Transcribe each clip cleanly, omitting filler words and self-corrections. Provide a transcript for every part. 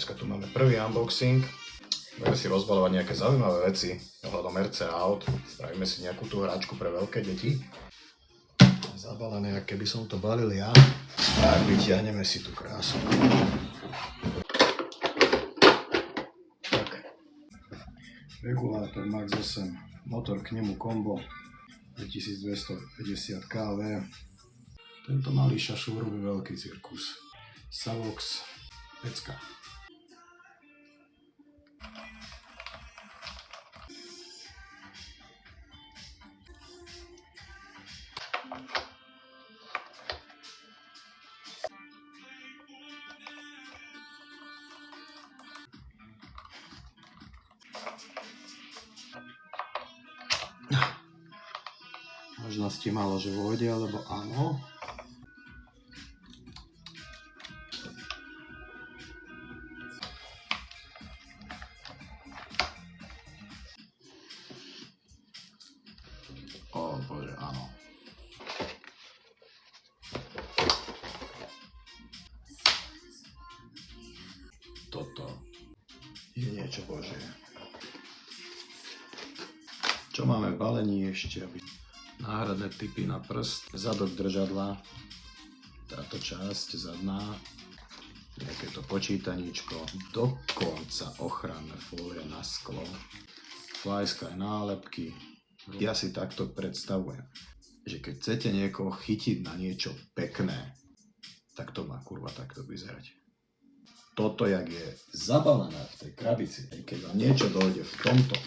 Dneska tu máme prvý unboxing. Budeme si rozbalovať nejaké zaujímavé veci ohľadom RC aut. Spravíme si nejakú tú hračku pre veľké deti. Zabalené, ako keby som to balil ja. Tak vyťahneme si tú krásu. Tak. Regulátor Max 8, motor k nemu Combo 2250 kW. Tento malý šašúr robí veľký cirkus. Savox pecka. Možnosti malo, že vôjde, alebo áno. O bože, áno. Toto je niečo božie. Čo máme v balení ešte? Náhradné typy na prst, zadok držadla, táto časť zadná, nejaké to počítaníčko, dokonca ochranné fólie na sklo, flajska aj nálepky. Ja si takto predstavujem, že keď chcete niekoho chytiť na niečo pekné, tak to má kurva takto vyzerať. Toto, jak je zabalené v tej krabici, keď vám niečo dojde v tomto,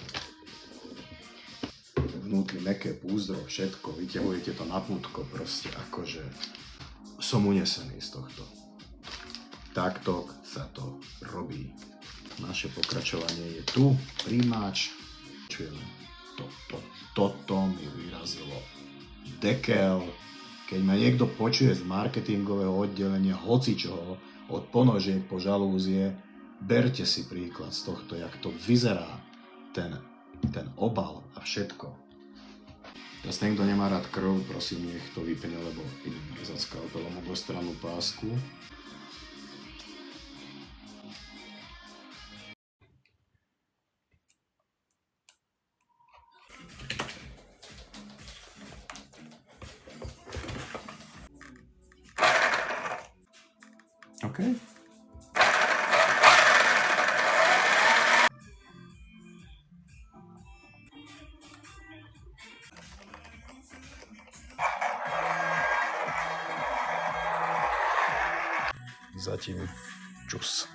vnútri mäkké púzdro, všetko, vyťahujete to na pútko, proste akože som unesený z tohto. Takto sa to robí. Naše pokračovanie je tu, príjimač, čujeme toto mi vyrazilo dekel. Keď ma niekto počuje z marketingového oddelenia hocičoho, od ponožiek po žalúzie, berte si príklad z tohto, jak to vyzerá, ten obal a všetko. Teraz niekto nemá rád krv, prosím, nech to vypne, lebo idem rezať skalpelom obostrannú pásku. OK. Zatím čus.